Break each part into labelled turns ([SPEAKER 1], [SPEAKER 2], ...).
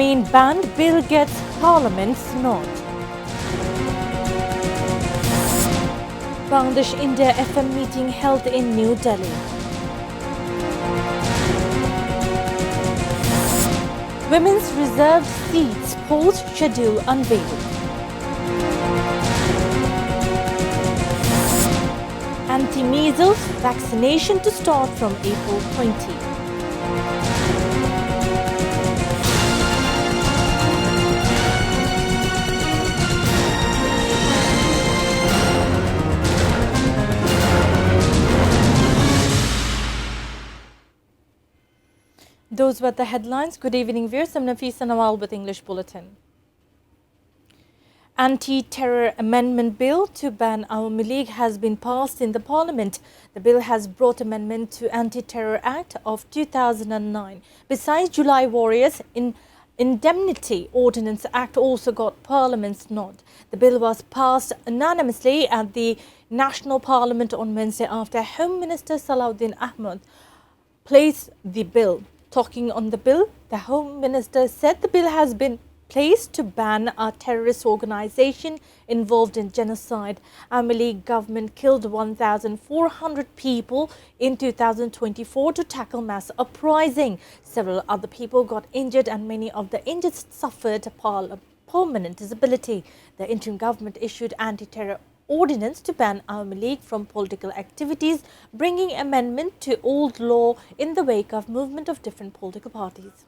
[SPEAKER 1] remain banned bill gets Parliament's nod. Bangladesh-India FM meeting held in New Delhi. Women's reserved seats polls schedule unveiled. Anti-measles vaccination to start from April 20. Those were the headlines. Good evening, viewers. I'm Nafisa Nawal with English Bulletin. Anti-terror amendment bill to ban Awami League has been passed in the Parliament. The bill has brought amendment to Anti-Terror Act of 2009. Besides, July Warriors Indemnity Ordinance Act also got Parliament's nod. The bill was passed unanimously at the National Parliament on Wednesday after Home Minister Salahuddin Ahmed placed the bill. Talking on the bill, the Home Minister said the bill has been placed to ban a terrorist organization involved in genocide. Awami League government killed 1,400 people in 2024 to tackle mass uprising. Several other people got injured and many of the injured suffered permanent disability. The interim government issued anti-terror ordinance to ban Awami League from political activities, bringing amendment to old law in the wake of movement of different political parties.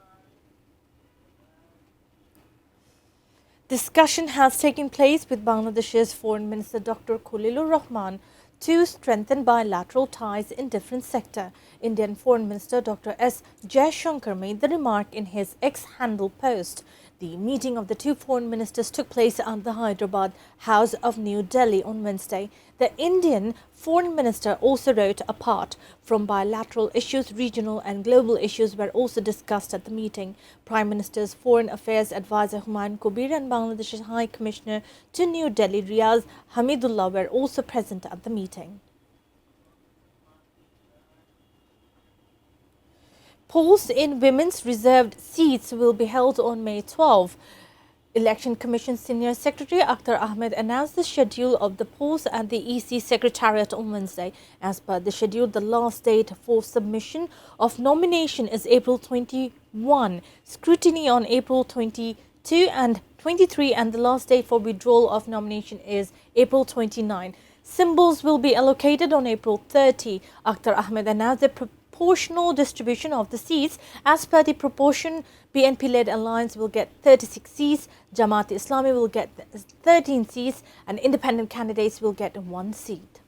[SPEAKER 1] Discussion has taken place with Bangladesh's Foreign Minister Dr. Khalilur Rahman to strengthen bilateral ties in different sectors. Indian Foreign Minister Dr. S. Jaishankar made the remark in his X-handle post. The meeting of the two foreign ministers took place at the Hyderabad House of New Delhi on Wednesday. The Indian foreign minister also wrote apart from bilateral issues, regional and global issues were also discussed at the meeting. Prime Minister's Foreign Affairs Advisor Humayun Kabir and Bangladesh's High Commissioner to New Delhi Riaz Hamidullah were also present at the meeting. Polls in women's reserved seats will be held on May 12. Election Commission Senior Secretary Akhtar Ahmed announced the schedule of the polls at the EC Secretariat on Wednesday. As per the schedule, the last date for submission of nomination is April 21, scrutiny on April 22 and 23, and the last date for withdrawal of nomination is April 29. Symbols will be allocated on April 30. Akhtar Ahmed announced the proportional distribution of the seats. As per the proportion, BNP-led alliance will get 36 seats, Jamaat Islami will get 13 seats, and independent candidates will get 1 seat.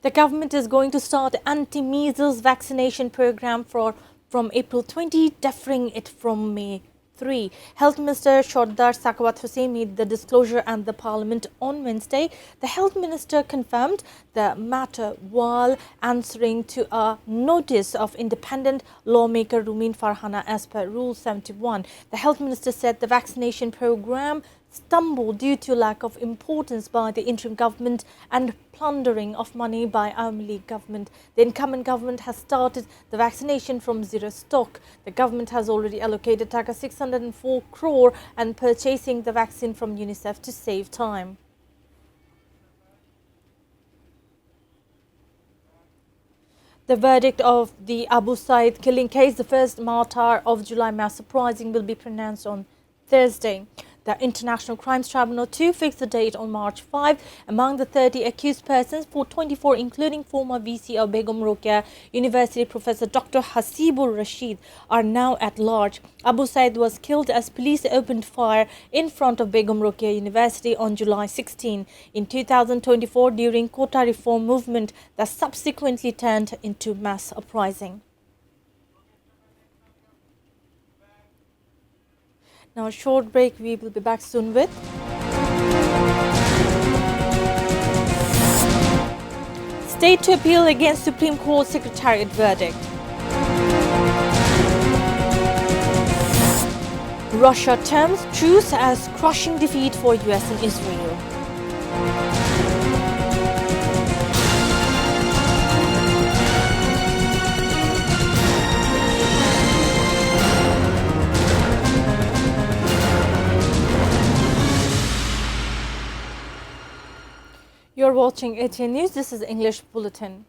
[SPEAKER 1] The government is going to start anti-measles vaccination program from April 20, deferring it from May 3. Health Minister Sardar Sakawat Hussain made the disclosure at the Parliament on Wednesday. The Health Minister confirmed the matter while answering to a notice of independent lawmaker Rumin Farhana as per Rule 71. The Health Minister said the vaccination program stumbled due to lack of importance by the interim government and plundering of money by Awami League government. The incumbent government has started the vaccination from zero stock. The government has already allocated Taka 604 crore and purchasing the vaccine from UNICEF to save time. The verdict of the Abu Sai killing case, the first martyr of July mass uprising, will be pronounced on Thursday. The International Crimes Tribunal too fixed the date on March 5. Among the 30 accused persons, 24 including former VC of Begum Rokeya University Professor Dr. Hasibur Rashid, are now at large. Abu Sai was killed as police opened fire in front of Begum Rokeya University on July 16 in 2024 during quota reform movement that subsequently turned into mass uprising. Now a short break, we will be back soon with State to appeal against Supreme Court Secretariat verdict. Russia terms truce as crushing defeat for US and Israel. You're watching ATN News. This is English Bulletin.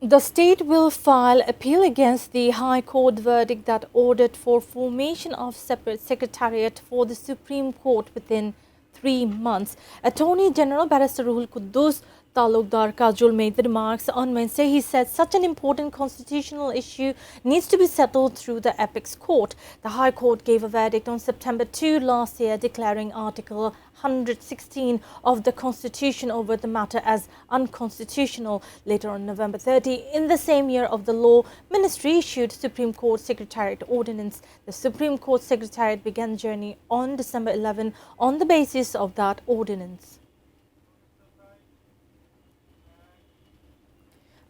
[SPEAKER 1] The state will file appeal against the High Court verdict that ordered for formation of separate secretariat for the Supreme Court within 3 months. Attorney General Barrister Ruhul Quddus Talukdar Kajul made the remarks on Wednesday. He said such an important constitutional issue needs to be settled through the apex court. The High Court gave a verdict on September 2 last year declaring Article 116 of the Constitution over the matter as unconstitutional. Later on November 30, in the same year of the law, Ministry issued Supreme Court Secretariat Ordinance. The Supreme Court Secretariat began journey on December 11 on the basis of that ordinance.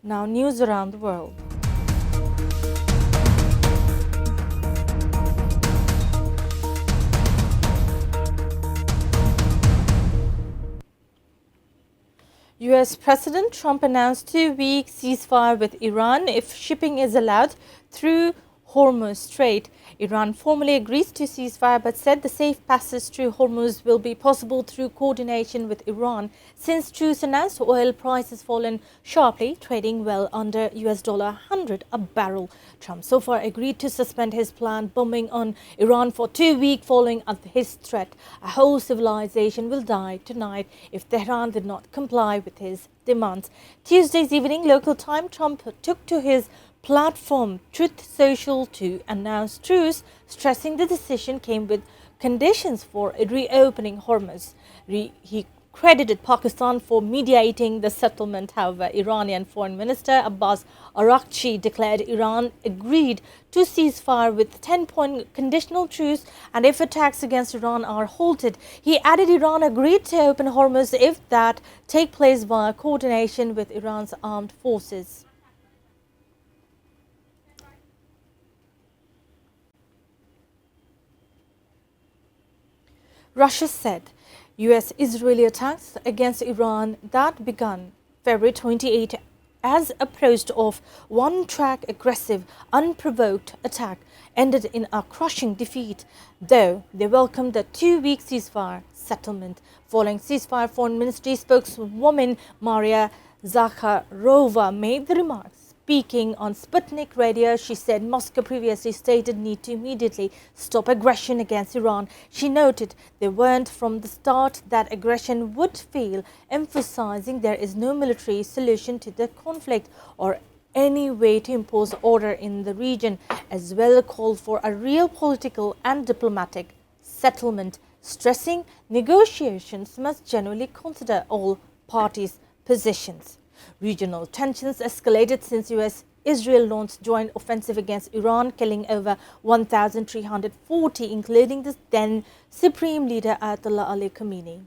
[SPEAKER 1] Now news around the world. US President Trump announced 2-week ceasefire with Iran if shipping is allowed through Hormuz Strait. Iran formally agrees to ceasefire but said the safe passage through Hormuz will be possible through coordination with Iran. Since truce announced, oil prices fallen sharply, trading well under $100 a barrel. Trump so far agreed to suspend his planned bombing on Iran for 2 weeks following his threat. A whole civilization will die tonight if Tehran did not comply with his demands. Tuesday's evening local time, Trump took to his platform Truth Social to announce truce, stressing the decision came with conditions for reopening Hormuz. He credited Pakistan for mediating the settlement. However, Iranian Foreign Minister Abbas Araghchi declared Iran agreed to ceasefire with 10-point conditional truce and if attacks against Iran are halted. He added Iran agreed to open Hormuz if that take place via coordination with Iran's armed forces. Russia said US-Israeli attacks against Iran that began February 28 as a protest of one-track aggressive, unprovoked attack ended in a crushing defeat, though they welcomed the 2-week ceasefire settlement. Following ceasefire, Foreign Ministry spokeswoman Maria Zakharova made the remarks. Speaking on Sputnik Radio, she said Moscow previously stated need to immediately stop aggression against Iran. She noted they warned from the start that aggression would fail, emphasizing there is no military solution to the conflict or any way to impose order in the region, as well called for a real political and diplomatic settlement, stressing negotiations must genuinely consider all parties' positions. Regional tensions escalated since US-Israel launched joint offensive against Iran, killing over 1,340, including the then Supreme Leader Ayatollah Ali Khamenei.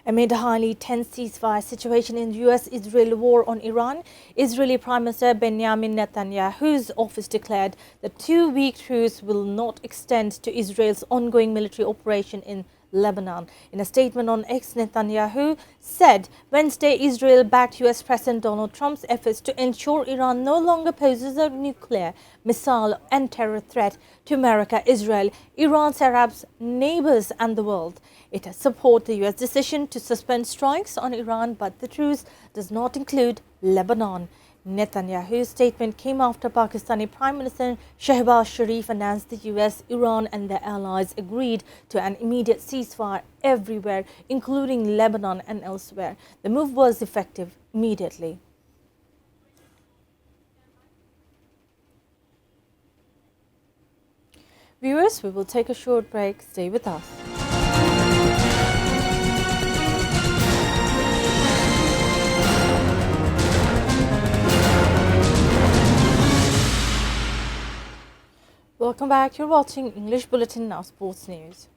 [SPEAKER 1] Amid a highly tense ceasefire situation in US-Israel war on Iran, Israeli Prime Minister Benjamin Netanyahu's office declared the 2-week truce will not extend to Israel's ongoing military operation in Lebanon. In a statement on X, Netanyahu said Wednesday Israel backed US President Donald Trump's efforts to ensure Iran no longer poses a nuclear, missile and terror threat to America, Israel, Iran's Arab neighbors and the world. It supports the US decision to suspend strikes on Iran, but the truce does not include Lebanon. Netanyahu's statement came after Pakistani Prime Minister Shehbaz Sharif announced the US, Iran and their allies agreed to an immediate ceasefire everywhere, including Lebanon and elsewhere. The move was effective immediately. Viewers, we will take a short break. Stay with us. Welcome back. You're watching English Bulletin, now sports news.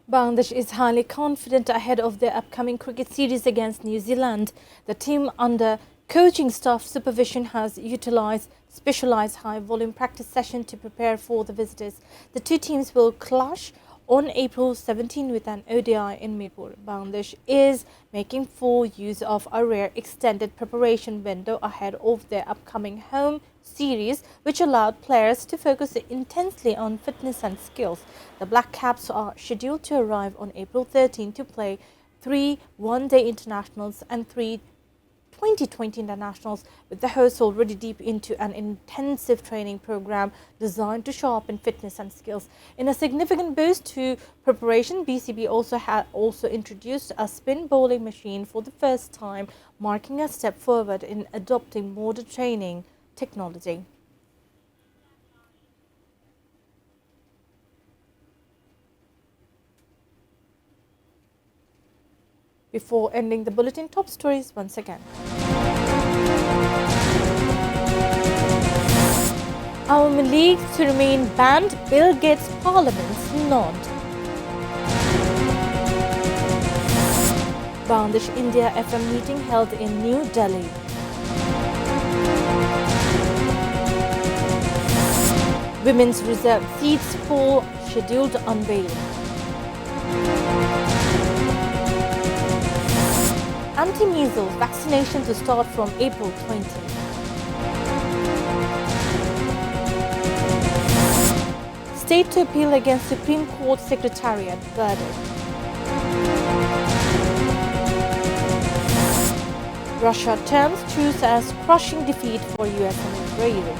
[SPEAKER 1] Bangladesh is highly confident ahead of their upcoming cricket series against New Zealand. The team under coaching staff supervision has utilised specialised high-volume practice session to prepare for the visitors. The two teams will clash on April 17 with an ODI in Mirpur. Bangladesh is making full use of a rare extended preparation window ahead of their upcoming home series, which allowed players to focus intensely on fitness and skills. The Black Caps are scheduled to arrive on April 13 to play 3 one-day internationals and 3 2020 internationals, with the hosts already deep into an intensive training program designed to sharpen fitness and skills. In a significant boost to preparation, BCB also introduced a spin bowling machine for the first time, marking a step forward in adopting modern training technology. Before ending the bulletin, top stories once again. Awami League to remain banned, bill gets Parliament's nod. Bangladesh India FM meeting held in New Delhi. Women's reserve seats poll scheduled unveiled. Anti-measles vaccination to start from April 20. State to appeal against Supreme Court Secretariat verdict. Russia terms truce as crushing defeat for US and Israel.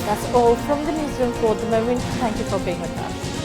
[SPEAKER 1] That's all from the newsroom for the moment. Thank you for being with us.